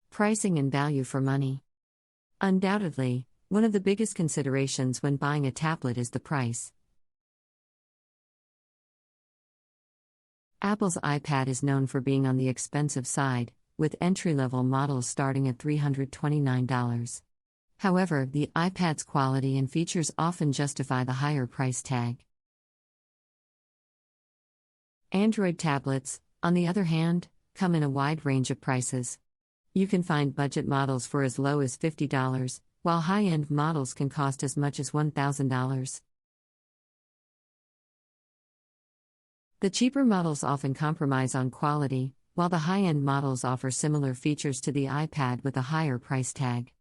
Pricing and value for money. Undoubtedly, one of the biggest considerations when buying a tablet is the price. Apple's iPad is known for being on the expensive side, with entry-level models starting at $329. However, the iPad's quality and features often justify the higher price tag. Android tablets, on the other hand, come in a wide range of prices. You can find budget models for as low as $50, while high-end models can cost as much as $1,000. The cheaper models often compromise on quality, while the high-end models offer similar features to the iPad with a higher price tag.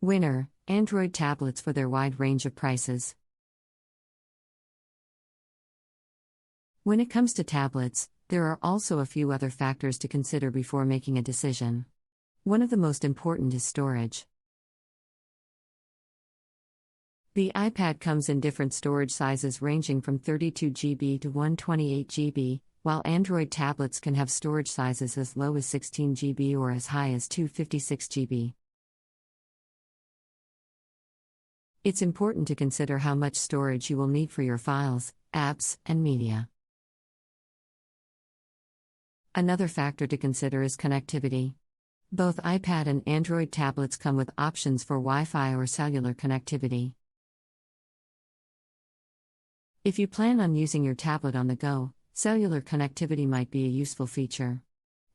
Winner: Android tablets for their wide range of prices. When it comes to tablets, there are also a few other factors to consider before making a decision. One of the most important is storage. The iPad comes in different storage sizes ranging from 32 GB to 128 GB, while Android tablets can have storage sizes as low as 16 GB or as high as 256 GB. It's important to consider how much storage you will need for your files, apps, and media. Another factor to consider is connectivity. Both iPad and Android tablets come with options for Wi-Fi or cellular connectivity. If you plan on using your tablet on the go, cellular connectivity might be a useful feature.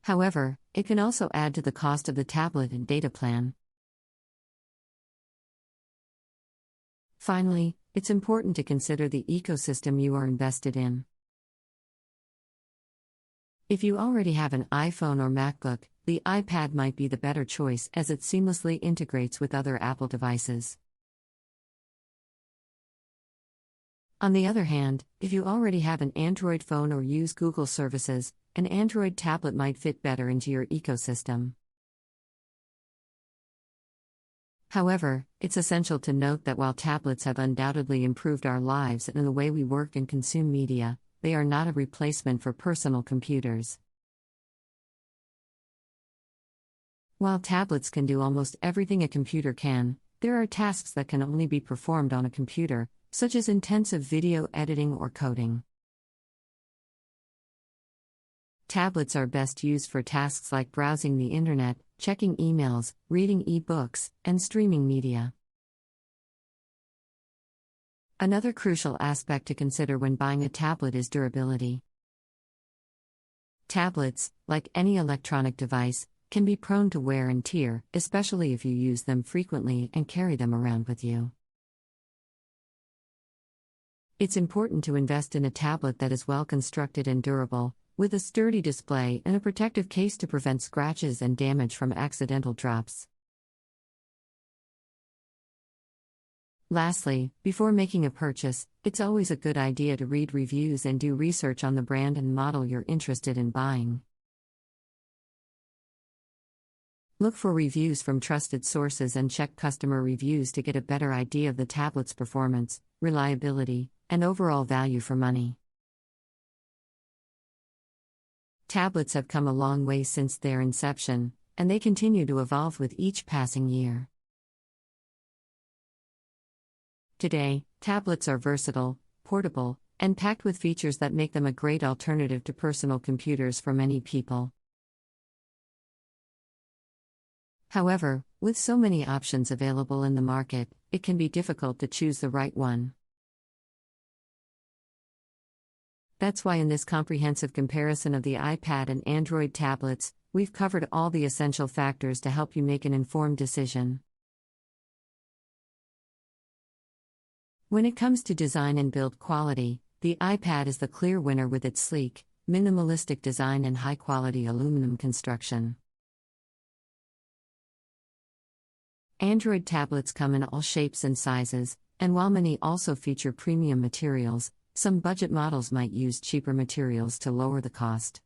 However, it can also add to the cost of the tablet and data plan. Finally, it's important to consider the ecosystem you are invested in. If you already have an iPhone or MacBook, the iPad might be the better choice as it seamlessly integrates with other Apple devices. On the other hand, if you already have an Android phone or use Google services, an Android tablet might fit better into your ecosystem. However, it's essential to note that while tablets have undoubtedly improved our lives and the way we work and consume media, they are not a replacement for personal computers. While tablets can do almost everything a computer can, there are tasks that can only be performed on a computer, such as intensive video editing or coding. Tablets are best used for tasks like browsing the internet, checking emails, reading e-books, and streaming media. Another crucial aspect to consider when buying a tablet is durability. Tablets, like any electronic device, can be prone to wear and tear, especially if you use them frequently and carry them around with you. It's important to invest in a tablet that is well constructed and durable, with a sturdy display and a protective case to prevent scratches and damage from accidental drops. Lastly, before making a purchase, it's always a good idea to read reviews and do research on the brand and model you're interested in buying. Look for reviews from trusted sources and check customer reviews to get a better idea of the tablet's performance, reliability, and overall value for money. Tablets have come a long way since their inception, and they continue to evolve with each passing year. Today, tablets are versatile, portable, and packed with features that make them a great alternative to personal computers for many people. However, with so many options available in the market, it can be difficult to choose the right one. That's why in this comprehensive comparison of the iPad and Android tablets, we've covered all the essential factors to help you make an informed decision. When it comes to design and build quality, the iPad is the clear winner with its sleek, minimalistic design and high-quality aluminum construction. Android tablets come in all shapes and sizes, and while many also feature premium materials, some budget models might use cheaper materials to lower the cost.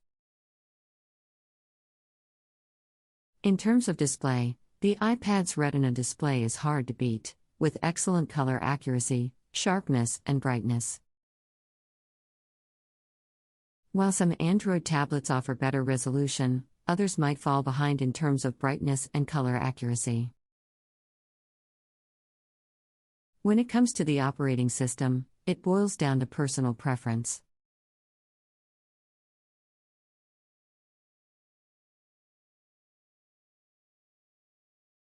In terms of display, the iPad's Retina display is hard to beat, with excellent color accuracy, sharpness, and brightness. While some Android tablets offer better resolution, others might fall behind in terms of brightness and color accuracy. When it comes to the operating system, it boils down to personal preference.